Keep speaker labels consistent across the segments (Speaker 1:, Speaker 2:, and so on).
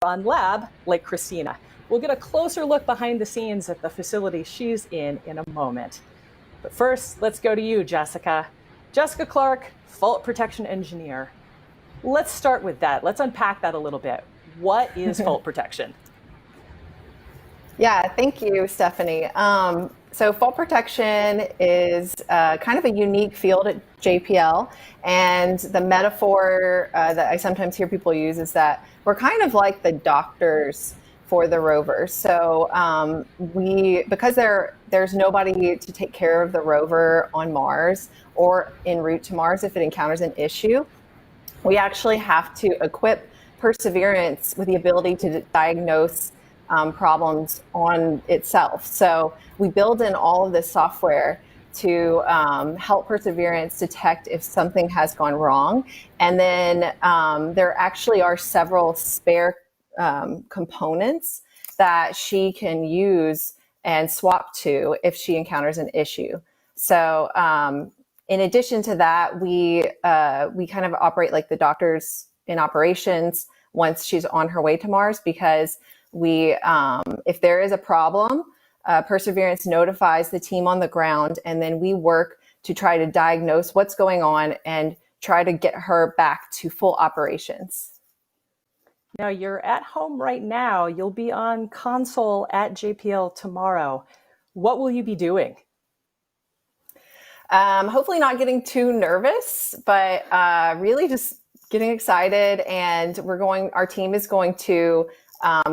Speaker 1: on lab like Christina. We'll get a closer look behind the scenes at the facility she's in a moment. But first, let's go to you, Jessica. Jessica Clark, fault protection engineer. Let's start with that. Let's unpack that a little bit. What is fault protection?
Speaker 2: Yeah, thank you, Stephanie. So fault protection is kind of a unique field at JPL. And the metaphor that I sometimes hear people use is that we're kind of like the doctors for the rover. So because there's nobody to take care of the rover on Mars or en route to Mars if it encounters an issue, we actually have to equip Perseverance with the ability to diagnose problems on itself. So we build in all of this software to help Perseverance detect if something has gone wrong. And then there actually are several spare components that she can use and swap to if she encounters an issue. So in addition to that, we kind of operate like the doctors in operations once she's on her way to Mars, because if there is a problem, Perseverance notifies the team on the ground, and then we work to try to diagnose what's going on and try to get her back to full operations.
Speaker 1: Now, you're at home right now. You'll be on console at JPL tomorrow. What will you be doing?
Speaker 2: Hopefully not getting too nervous, but really just getting excited. And our team is going to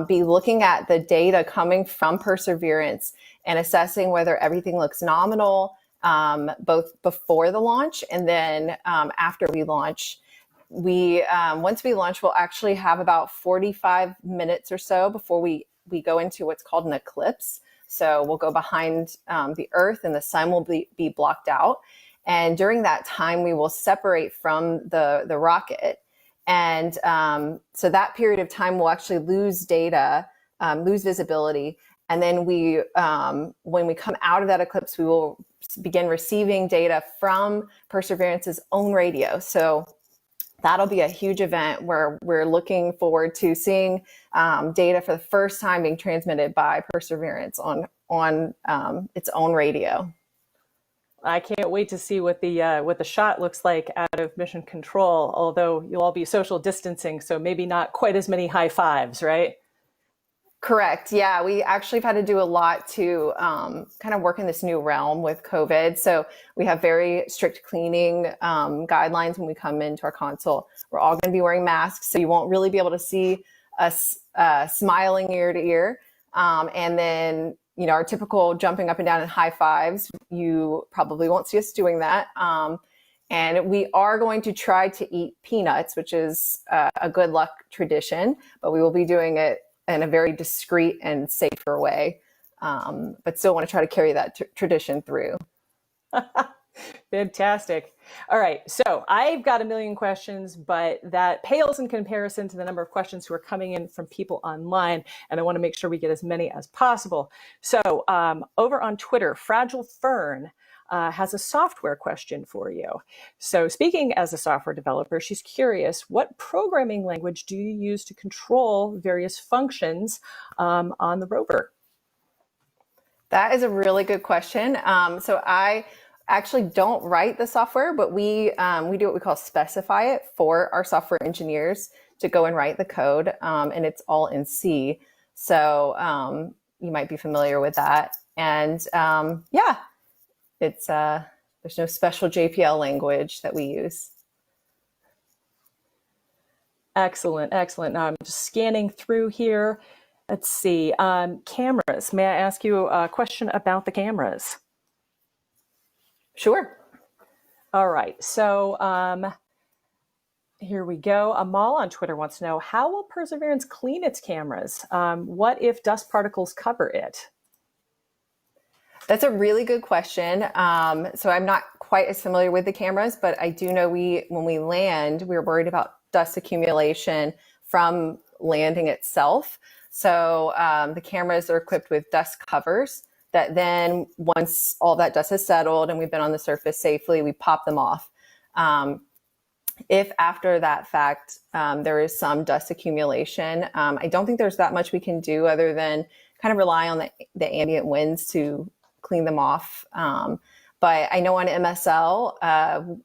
Speaker 2: be looking at the data coming from Perseverance and assessing whether everything looks nominal, both before the launch and then after we launch. Once we launch, we'll actually have about 45 minutes or so before we go into what's called an eclipse. So we'll go behind the Earth and the sun will be blocked out. And during that time, we will separate from the rocket. And so that period of time we'll actually lose data, lose visibility. And then when we come out of that eclipse, we will begin receiving data from Perseverance's own radio. So that'll be a huge event where we're looking forward to seeing data for the first time being transmitted by Perseverance on its own radio.
Speaker 1: I can't wait to see what the shot looks like out of mission control, although you'll all be social distancing, so maybe not quite as many high fives, right?
Speaker 2: Correct. Yeah, we actually have had to do a lot to kind of work in this new realm with COVID. So we have very strict cleaning guidelines when we come into our console. We're all going to be wearing masks, so you won't really be able to see us smiling ear to ear. And then, our typical jumping up and down in high fives, you probably won't see us doing that. And we are going to try to eat peanuts, which is a good luck tradition, but we will be doing it in a very discreet and safer way, but still want to try to carry that tradition through.
Speaker 1: Fantastic. All right, so I've got a million questions, but that pales in comparison to the number of questions who are coming in from people online, and I want to make sure we get as many as possible. So over on Twitter, Fragile Fern has a software question for you. So speaking as a software developer, she's curious, what programming language do you use to control various functions on the rover?
Speaker 2: That is a really good question. So I actually don't write the software, but we do what we call specify it for our software engineers to go and write the code, and it's all in C. So you might be familiar with that. And it's there's no special JPL language that we use.
Speaker 1: Excellent, excellent. Now I'm just scanning through here. Let's see. Cameras. May I ask you a question about the cameras?
Speaker 2: Sure.
Speaker 1: All right. So here we go. Amal on Twitter wants to know, how will Perseverance clean its cameras? What if dust particles cover it?
Speaker 2: That's a really good question. So I'm not quite as familiar with the cameras, but I do know when we land, we're worried about dust accumulation from landing itself. So the cameras are equipped with dust covers that then once all that dust has settled and we've been on the surface safely, we pop them off. if after that fact there is some dust accumulation, I don't think there's that much we can do other than kind of rely on the ambient winds to clean them off. But I know on MSL,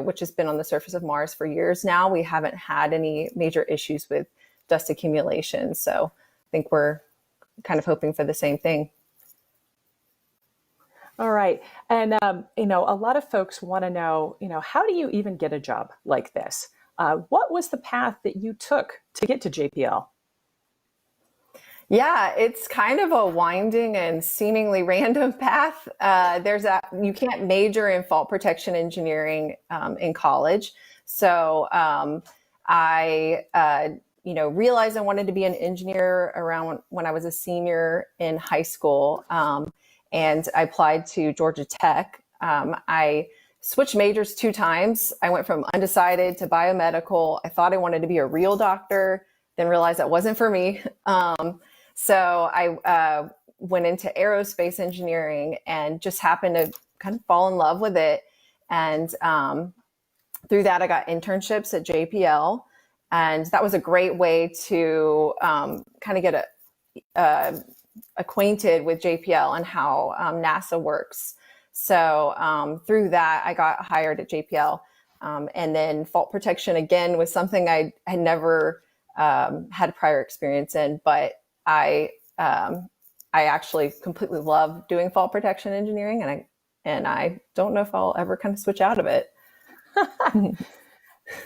Speaker 2: which has been on the surface of Mars for years now, we haven't had any major issues with dust accumulation. So I think we're kind of hoping for the same thing.
Speaker 1: All right. And, a lot of folks want to know, how do you even get a job like this? What was the path that you took to get to JPL?
Speaker 2: Yeah, it's kind of a winding and seemingly random path. You can't major in fault protection engineering in college. So I realized I wanted to be an engineer around when I was a senior in high school. And I applied to Georgia Tech. I switched majors 2 times. I went from undecided to biomedical. I thought I wanted to be a real doctor, then realized that wasn't for me. So I went into aerospace engineering and just happened to kind of fall in love with it. And through that, I got internships at JPL. And that was a great way to kind of get acquainted with JPL and how NASA works. So through that, I got hired at JPL. And then fault protection, again, was something I never had prior experience in, but I actually completely love doing fault protection engineering, and I don't know if I'll ever kind of switch out of it.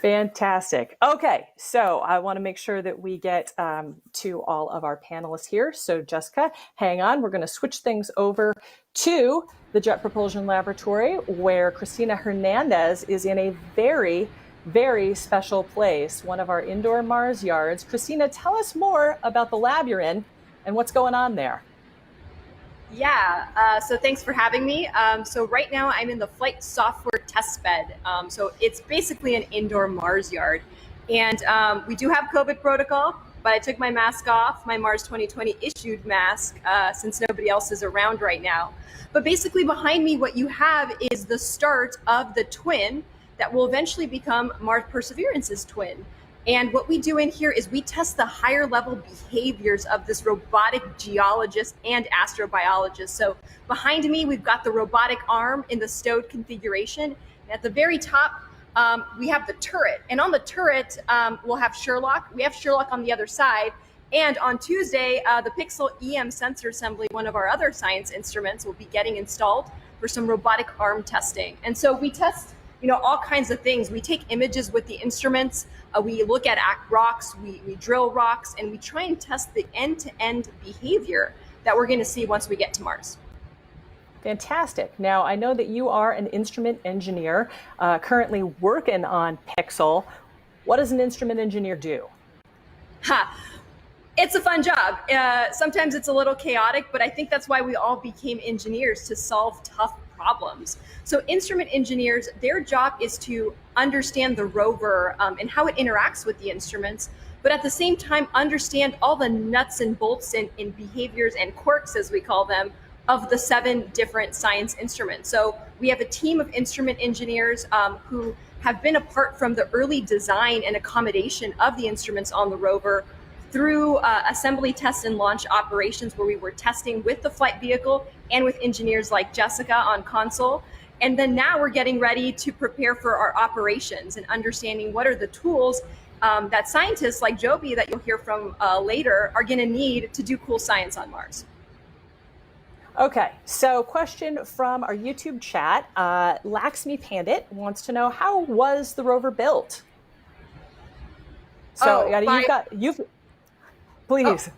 Speaker 1: Fantastic. Okay, so I want to make sure that we get to all of our panelists here. So Jessica, hang on. We're going to switch things over to the Jet Propulsion Laboratory, where Cristina Hernandez is in a very, very special place, one of our indoor Mars yards. Cristina, tell us more about the lab you're in and what's going on there.
Speaker 3: Yeah, so thanks for having me. So right now I'm in the flight software test bed. So it's basically an indoor Mars yard. And we do have COVID protocol, but I took my mask off, my Mars 2020 issued mask, since nobody else is around right now. But basically behind me, what you have is the start of the twin that will eventually become Mars Perseverance's twin. And what we do in here is we test the higher level behaviors of this robotic geologist and astrobiologist. So behind me, we've got the robotic arm in the stowed configuration. And at the very top, we have the turret. And on the turret, we'll have Sherlock. We have Sherlock on the other side. And on Tuesday, the Pixel EM sensor assembly, one of our other science instruments, will be getting installed for some robotic arm testing. And so we test all kinds of things. We take images with the instruments, we look at rocks, we drill rocks, and we try and test the end-to-end behavior that we're going to see once we get to Mars.
Speaker 1: Fantastic. Now, I know that you are an instrument engineer currently working on Pixel. What does an instrument engineer do?
Speaker 3: It's a fun job. Sometimes it's a little chaotic, but I think that's why we all became engineers, to solve tough problems. So instrument engineers, their job is to understand the rover and how it interacts with the instruments, but at the same time understand all the nuts and bolts and behaviors and quirks, as we call them, of the 7 different science instruments. So we have a team of instrument engineers who have been apart from the early design and accommodation of the instruments on the rover through assembly, test, and launch operations, where we were testing with the flight vehicle and with engineers like Jessica on console. And then now we're getting ready to prepare for our operations and understanding what are the tools that scientists like Joby, that you'll hear from later, are going to need to do cool science on Mars.
Speaker 1: Okay, so question from our YouTube chat. Laxmi Pandit wants to know, how was the rover built? So please.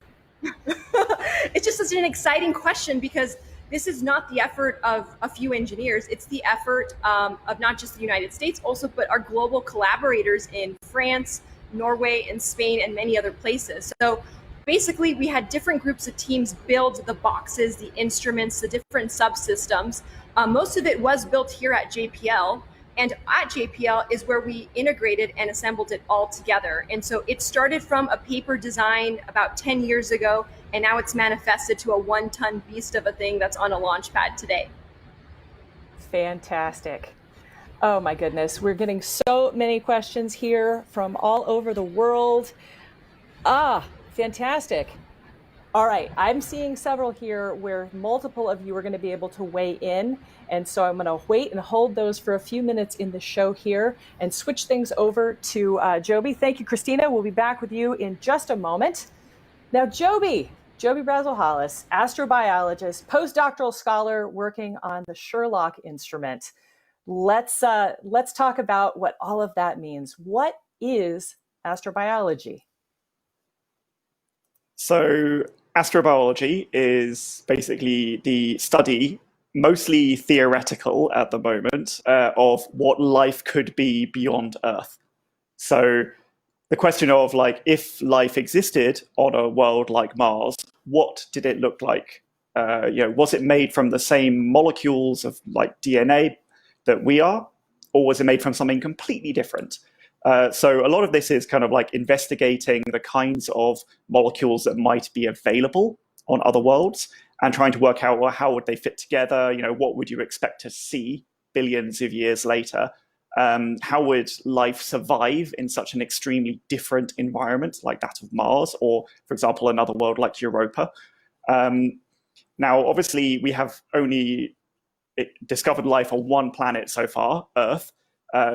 Speaker 3: It's just such an exciting question, because this is not the effort of a few engineers. It's the effort of not just the United States also, but our global collaborators in France, Norway, and Spain, and many other places. So basically, we had different groups of teams build the boxes, the instruments, the different subsystems. Most of it was built here at JPL. And at JPL is where we integrated and assembled it all together. And so it started from a paper design about 10 years ago, and now it's manifested to a 1-ton beast of a thing that's on a launch pad today.
Speaker 1: Fantastic. Oh my goodness, we're getting so many questions here from all over the world. Ah, fantastic. All right, I'm seeing several here where multiple of you are going to be able to weigh in. And so I'm going to wait and hold those for a few minutes in the show here and switch things over to Joby. Thank you, Christina. We'll be back with you in just a moment. Now, Joby Brazel-Hollis, astrobiologist, postdoctoral scholar working on the Sherlock instrument. Let's talk about what all of that means. What is astrobiology?
Speaker 4: So astrobiology is basically the study, mostly theoretical at the moment, of what life could be beyond Earth. So the question of like, if life existed on a world like Mars, what did it look like? Was it made from the same molecules of like DNA that we are, or was it made from something completely different? So a lot of this is kind of like investigating the kinds of molecules that might be available on other worlds and trying to work out, well, how would they fit together? What would you expect to see billions of years later? How would life survive in such an extremely different environment like that of Mars, or, for example, another world like Europa? Now, obviously, we have only discovered life on one planet so far, Earth.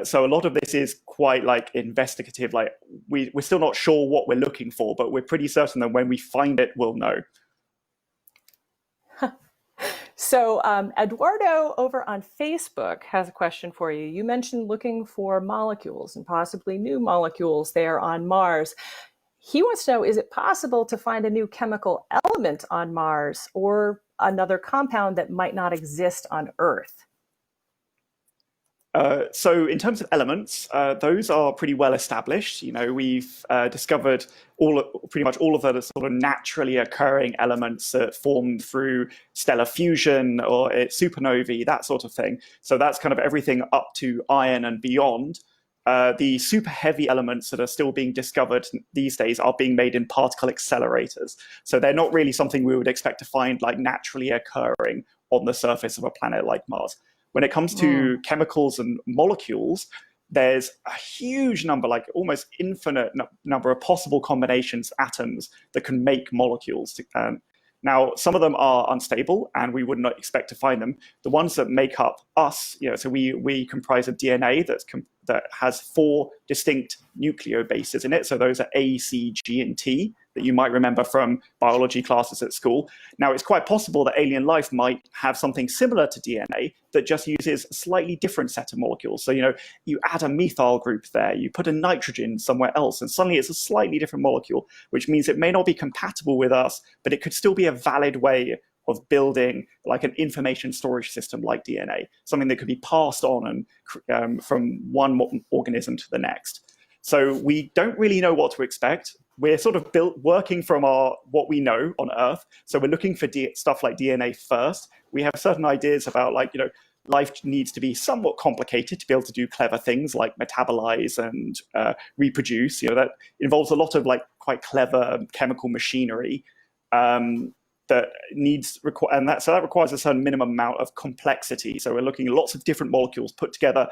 Speaker 4: So a lot of this is quite like investigative. Like we're still not sure what we're looking for, but we're pretty certain that when we find it, we'll know.
Speaker 1: So Eduardo over on Facebook has a question for you. You mentioned looking for molecules and possibly new molecules there on Mars. He wants to know, is it possible to find a new chemical element on Mars or another compound that might not exist on Earth?
Speaker 4: So in terms of elements, those are pretty well established. We've discovered pretty much all of the sort of naturally occurring elements that form through stellar fusion or supernovae, that sort of thing. So that's kind of everything up to iron and beyond. The super heavy elements that are still being discovered these days are being made in particle accelerators. So they're not really something we would expect to find like naturally occurring on the surface of a planet like Mars. When it comes to chemicals and molecules, there's a huge number, like almost infinite number of possible combinations, atoms that can make molecules. Now, some of them are unstable, and we would not expect to find them. The ones that make up us, so we comprise of DNA that has 4 distinct nucleobases in it. So those are A, C, G, and T that you might remember from biology classes at school. Now, it's quite possible that alien life might have something similar to DNA that just uses a slightly different set of molecules. So, you add a methyl group there, you put a nitrogen somewhere else, and suddenly it's a slightly different molecule, which means it may not be compatible with us, but it could still be a valid way of building like an information storage system like DNA, something that could be passed on and from one organism to the next. So we don't really know what to expect. We're sort of working from what we know on Earth. So we're looking for stuff like DNA first. We have certain ideas about life needs to be somewhat complicated to be able to do clever things like metabolize and reproduce. That involves a lot of quite clever chemical machinery. That requires a certain minimum amount of complexity. So we're looking at lots of different molecules put together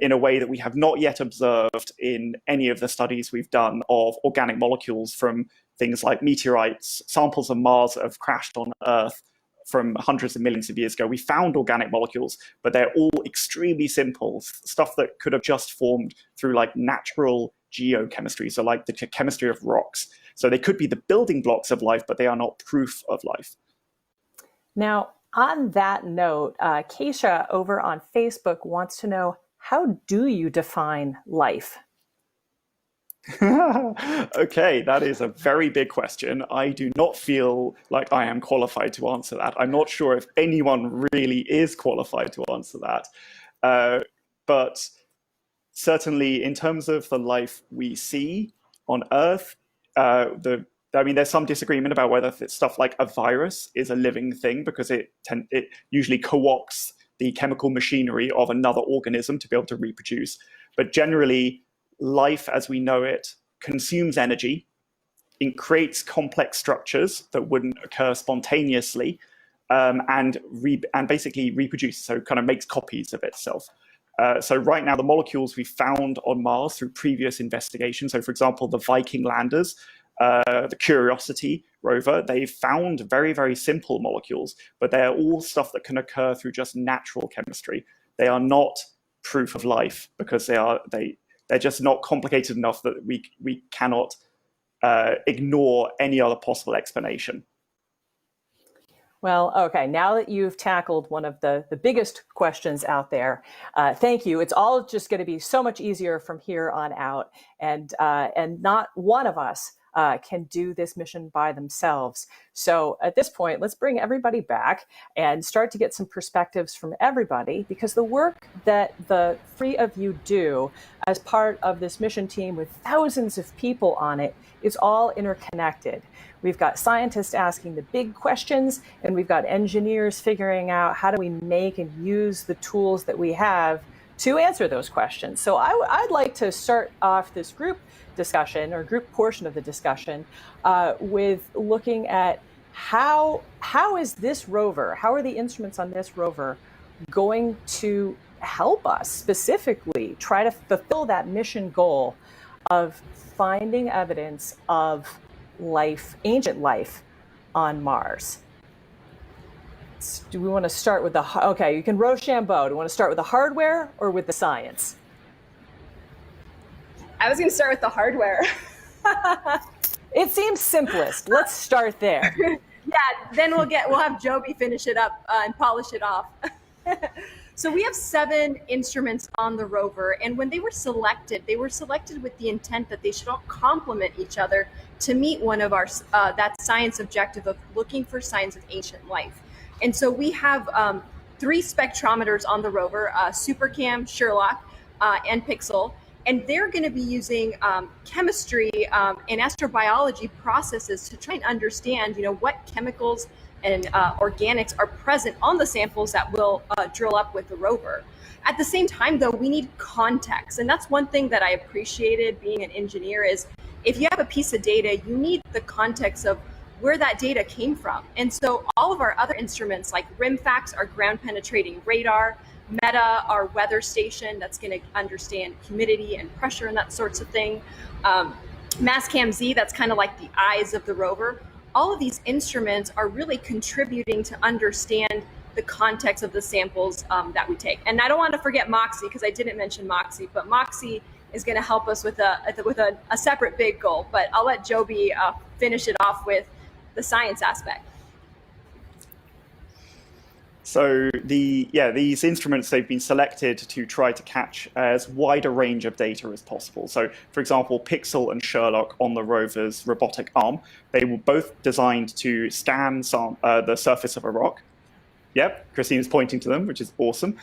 Speaker 4: in a way that we have not yet observed in any of the studies we've done of organic molecules from things like meteorites, samples of Mars that have crashed on Earth from hundreds of millions of years ago. We found organic molecules, but they're all extremely simple, stuff that could have just formed through natural geochemistry, so like the chemistry of rocks. So they could be the building blocks of life, but they are not proof of life.
Speaker 1: Now, on that note, Keisha over on Facebook wants to know, how do you define life?
Speaker 4: Okay, that is a very big question. I do not feel like I am qualified to answer that. I'm not sure if anyone really is qualified to answer that. But certainly in terms of the life we see on Earth, there's some disagreement about whether stuff like a virus is a living thing, because it usually co-opts the chemical machinery of another organism to be able to reproduce. But generally, life as we know it consumes energy, it creates complex structures that wouldn't occur spontaneously, and basically reproduces, so kind of makes copies of itself. So right now, the molecules we found on Mars through previous investigations, so for example, the Viking landers, the Curiosity rover, they found very, very simple molecules, but they're all stuff that can occur through just natural chemistry. They are not proof of life because they're just not complicated enough that we cannot ignore any other possible explanation.
Speaker 1: Well, okay, now that you've tackled one of the biggest questions out there, thank you. It's all just going to be so much easier from here on out. And not one of us can do this mission by themselves. So at this point, let's bring everybody back and start to get some perspectives from everybody, because the work that the three of you do as part of this mission team with thousands of people on it is all interconnected. We've got scientists asking the big questions, and we've got engineers figuring out how do we make and use the tools that we have to answer those questions. So I'd like to start off this group discussion, or group portion of the discussion, with looking at how is this rover, how are the instruments on this rover going to help us specifically try to fulfill that mission goal of finding evidence of life, ancient life on Mars. Do we want to start with okay, you can Rochambeau. Do we want to start with the hardware or with the science?
Speaker 3: I was going to start with the hardware.
Speaker 1: It seems simplest. Let's start there.
Speaker 3: Yeah, then we'll have Joby finish it up and polish it off. So we have 7 instruments on the rover, and when they were selected with the intent that they should all complement each other to meet one of our that science objective of looking for signs of ancient life. And so we have 3 spectrometers on the rover: SuperCam, Sherlock, and Pixel. And they're going to be using chemistry and astrobiology processes to try and understand, what chemicals and organics are present on the samples that we'll drill up with the rover. At the same time, though, we need context. And that's one thing that I appreciated being an engineer is if you have a piece of data, you need the context of where that data came from. And so all of our other instruments like RIMFAX, our ground penetrating radar, META, our weather station that's going to understand humidity and pressure and that sorts of thing, MASCAM-Z, that's kind of like the eyes of the rover. All of these instruments are really contributing to understand the context of the samples that we take. And I don't want to forget MOXIE, because I didn't mention MOXIE, but MOXIE is going to help us with a separate big goal. But I'll let Joby finish it off with the science aspect.
Speaker 4: So these instruments, they've been selected to try to catch as wide a range of data as possible. So, for example, Pixel and Sherlock on the rover's robotic arm, they were both designed to scan the surface of a rock. Yep, Christine's pointing to them, which is awesome.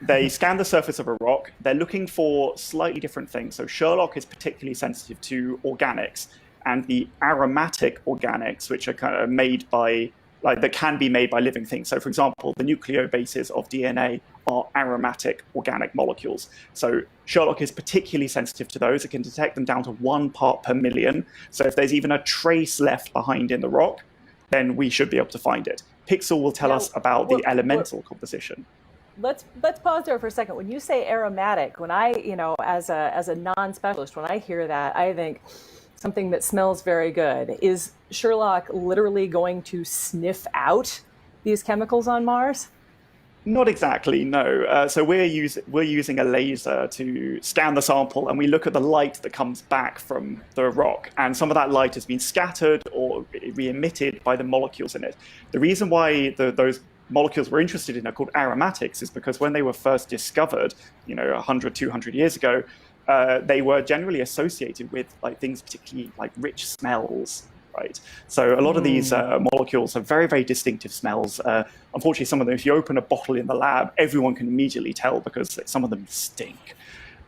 Speaker 4: They scan the surface of a rock. They're looking for slightly different things. So Sherlock is particularly sensitive to organics, and the aromatic organics, which are kind of made by that can be made by living things. So, for example, the nucleobases of DNA are aromatic organic molecules. So Sherlock is particularly sensitive to those. It can detect them down to 1 part per million. So if there's even a trace left behind in the rock, then we should be able to find it. Pixel will tell us about the elemental composition.
Speaker 1: Let's pause there for a second. When you say aromatic, when I, as a non-specialist, when I hear that, I think something that smells very good. Is Sherlock literally going to sniff out these chemicals on Mars?
Speaker 4: Not exactly, no. So we're using a laser to scan the sample, and we look at the light that comes back from the rock. And some of that light has been scattered or re-emitted by the molecules in it. The reason why those molecules we're interested in are called aromatics is because when they were first discovered, 100, 200 years ago, they were generally associated with things particularly like rich smells, right? So a lot of these molecules have very, very distinctive smells. Unfortunately, some of them, if you open a bottle in the lab, everyone can immediately tell because some of them stink.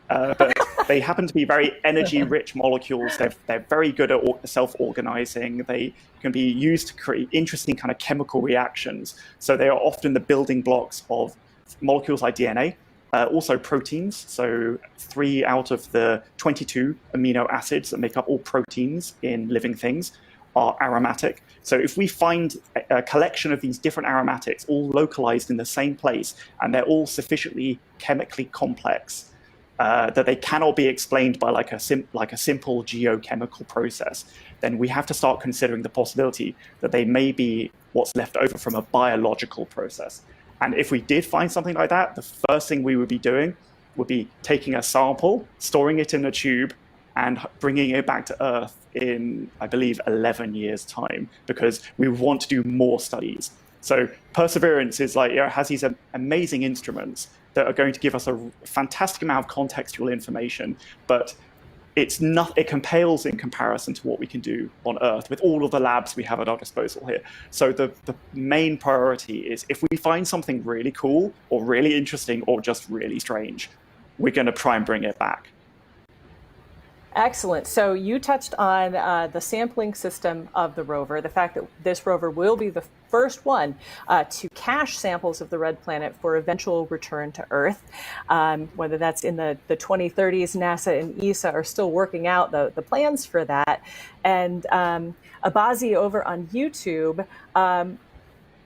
Speaker 4: But they happen to be very energy-rich molecules. They're very good at self-organizing. They can be used to create interesting kind of chemical reactions. So they are often the building blocks of molecules like DNA. Also proteins, so 3 out of the 22 amino acids that make up all proteins in living things are aromatic. So if we find a collection of these different aromatics all localized in the same place, and they're all sufficiently chemically complex that they cannot be explained by like a simple geochemical process, then we have to start considering the possibility that they may be what's left over from a biological process. And if we did find something like that, the first thing we would be doing would be taking a sample, storing it in a tube, and bringing it back to Earth in, I believe, 11 years' time, because we want to do more studies. So Perseverance is like, has these amazing instruments that are going to give us a fantastic amount of contextual information, but it pales in comparison to what we can do on Earth with all of the labs we have at our disposal here. So the main priority is, if we find something really cool or really interesting or just really strange, we're going to try and bring it back.
Speaker 1: Excellent. So you touched on the sampling system of the rover, the fact that this rover will be the first one to cache samples of the red planet for eventual return to Earth. Whether that's in the 2030s, NASA and ESA are still working out the plans for that. And Abazi over on YouTube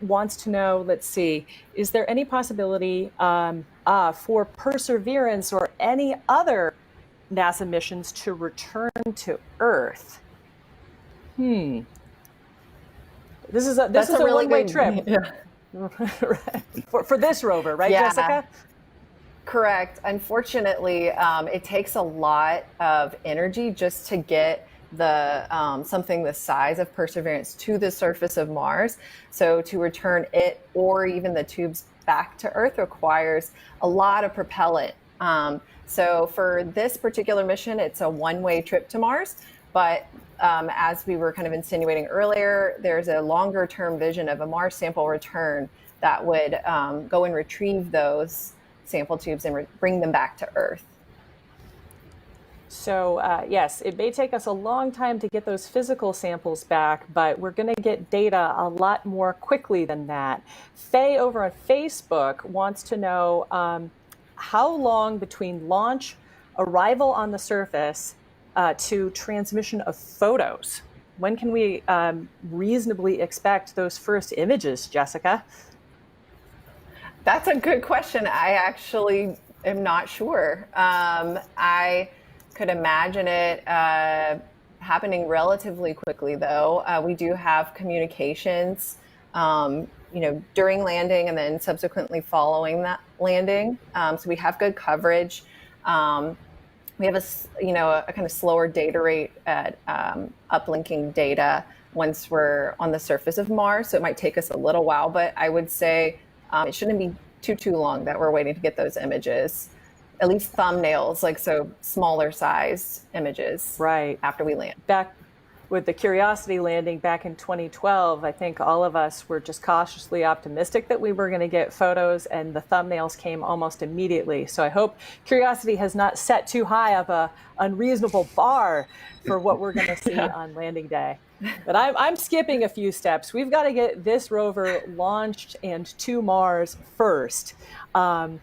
Speaker 1: wants to know, let's see, is there any possibility for Perseverance or any other NASA missions to return to Earth? This is a really one-way trip. Yeah. for this rover, right, yeah. Jessica?
Speaker 2: Correct. Unfortunately, it takes a lot of energy just to get the something the size of Perseverance to the surface of Mars. So to return it or even the tubes back to Earth requires a lot of propellant. So for this particular mission, it's a one-way trip to Mars. But as we were kind of insinuating earlier, there's a longer-term vision of a Mars sample return that would go and retrieve those sample tubes and bring them back to Earth.
Speaker 1: So yes, it may take us a long time to get those physical samples back, but we're going to get data a lot more quickly than that. Faye over on Facebook wants to know how long between launch, arrival on the surface, to transmission of photos? When can we reasonably expect those first images, Jessica?
Speaker 2: That's a good question. I actually am not sure. I could imagine it happening relatively quickly, though. We do have communications during landing and then subsequently following that landing. So we have good coverage. We have a kind of slower data rate at uplinking data once we're on the surface of Mars. So it might take us a little while, but I would say it shouldn't be too long that we're waiting to get those images. At least thumbnails, so smaller sized images.
Speaker 1: Right.
Speaker 2: After we land.
Speaker 1: Back with the Curiosity landing back in 2012, I think all of us were just cautiously optimistic that we were going to get photos, and the thumbnails came almost immediately. So I hope Curiosity has not set too high of a unreasonable bar for what we're going to see on landing day. But I'm skipping a few steps. We've got to get this rover launched and to Mars first, and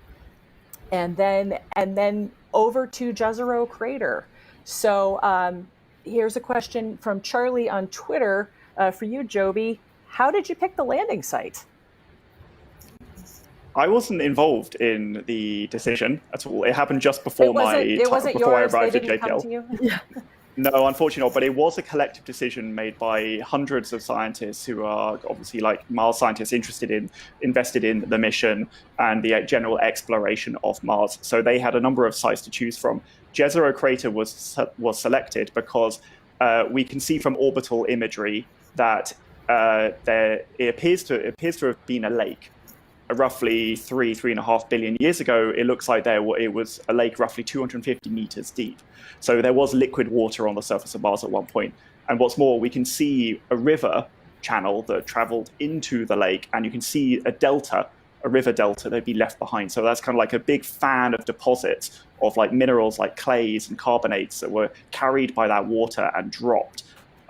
Speaker 1: then over to Jezero Crater. So here's a question from Charlie on Twitter for you, Joby. How did you pick the landing site?
Speaker 4: I wasn't involved in the decision at all. It happened just before I arrived at JPL. No, unfortunately not. But it was a collective decision made by hundreds of scientists who are obviously Mars scientists invested in the mission and the general exploration of Mars. So they had a number of sites to choose from. Jezero Crater was selected because we can see from orbital imagery that it appears to have been a lake. Roughly 3.5 billion years ago, it looks like it was a lake roughly 250 meters deep. So there was liquid water on the surface of Mars at one point. And what's more, we can see a river channel that traveled into the lake, and you can see a river delta that'd be left behind. So that's kind of like a big fan of deposits of minerals like clays and carbonates that were carried by that water and dropped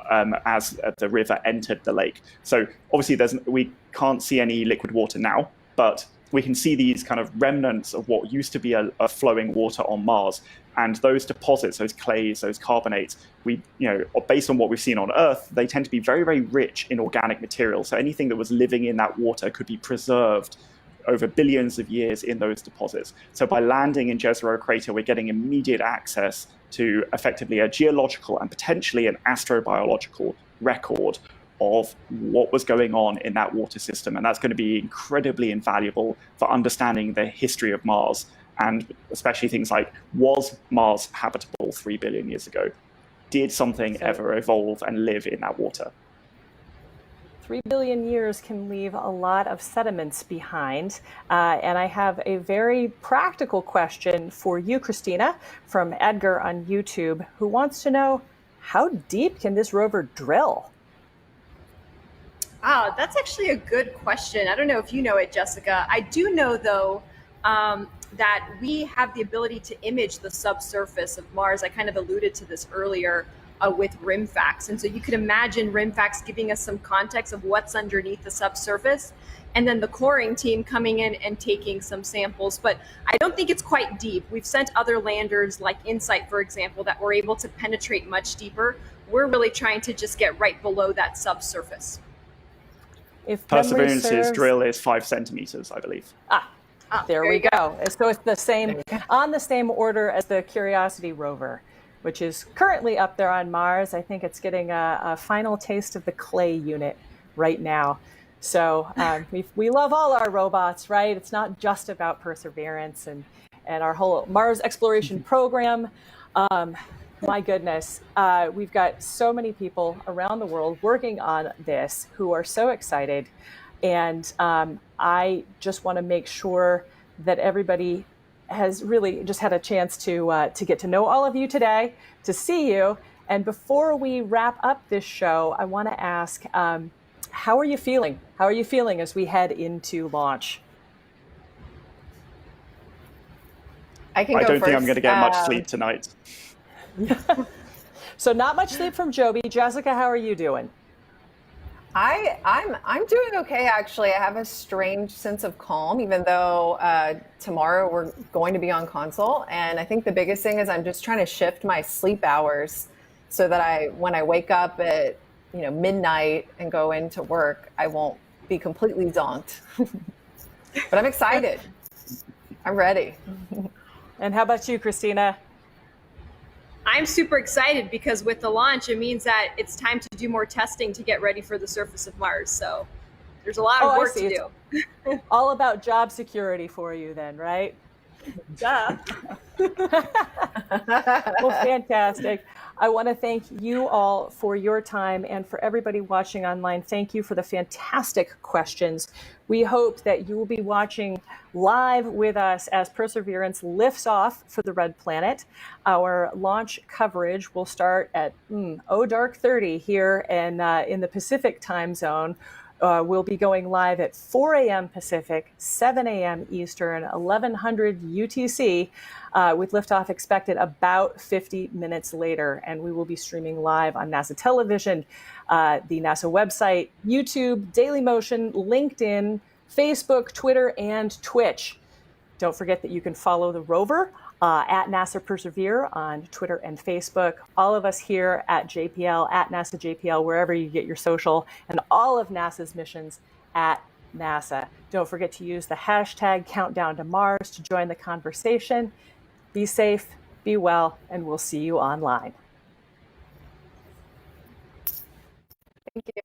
Speaker 4: as the river entered the lake. So obviously we can't see any liquid water now, but we can see these kind of remnants of what used to be a flowing water on Mars. And those deposits, those clays, those carbonates, based on what we've seen on Earth, they tend to be very, very rich in organic material. So anything that was living in that water could be preserved over billions of years in those deposits. So by landing in Jezero Crater, we're getting immediate access to effectively a geological and potentially an astrobiological record of what was going on in that water system. And that's going to be incredibly invaluable for understanding the history of Mars, and especially things like, was Mars habitable 3 billion years ago? Did something ever evolve and live in that water?
Speaker 1: 3 billion years can leave a lot of sediments behind. And I have a very practical question for you, Christina, from Edgar on YouTube, who wants to know, how deep can this rover drill?
Speaker 3: Wow, that's actually a good question. I don't know if you know it, Jessica. I do know, though, that we have the ability to image the subsurface of Mars. I kind of alluded to this earlier with RIMFAX. And so you could imagine RIMFAX giving us some context of what's underneath the subsurface, and then the coring team coming in and taking some samples. But I don't think it's quite deep. We've sent other landers like InSight, for example, that were able to penetrate much deeper. We're really trying to just get right below that subsurface.
Speaker 1: If
Speaker 4: Perseverance's drill is 5 centimeters, I believe.
Speaker 1: There we go. So it's the same, on the same order as the Curiosity rover, which is currently up there on Mars. I think it's getting a final taste of the clay unit right now. So we love all our robots, right? It's not just about Perseverance and our whole Mars exploration program. My goodness, we've got so many people around the world working on this who are so excited. And I just want to make sure that everybody has really just had a chance to get to know all of you today, to see you. And before we wrap up this show, I want to ask, how are you feeling? How are you feeling as we head into launch?
Speaker 2: I don't
Speaker 4: think I'm going to get much sleep tonight.
Speaker 1: So not much sleep from Joby. Jessica, how are you doing?
Speaker 2: I'm doing okay, actually. I have a strange sense of calm, even though tomorrow we're going to be on console. And I think the biggest thing is I'm just trying to shift my sleep hours so that when I wake up at midnight and go into work, I won't be completely zonked. But I'm excited. I'm ready.
Speaker 1: And how about you, Christina?
Speaker 3: I'm super excited because with the launch, it means that it's time to do more testing to get ready for the surface of Mars. So there's a lot of work to do.
Speaker 1: It's all about job security for you then, right?
Speaker 3: Duh.
Speaker 1: Well, fantastic. I want to thank you all for your time, and for everybody watching online, thank you for the fantastic questions. We hope that you will be watching live with us as Perseverance lifts off for the Red Planet. Our launch coverage will start at dark 30 here in the Pacific time zone. We'll be going live at 4 a.m. Pacific, 7 a.m. Eastern, 1100 UTC, with liftoff expected about 50 minutes later. And we will be streaming live on NASA television, the NASA website, YouTube, Dailymotion, LinkedIn, Facebook, Twitter, and Twitch. Don't forget that you can follow the rover at NASA Persevere on Twitter and Facebook. All of us here at JPL, at NASA JPL, wherever you get your social, and all of NASA's missions at NASA. Don't forget to use the hashtag Countdown to Mars to join the conversation. Be safe, be well, and we'll see you online.
Speaker 2: Thank you.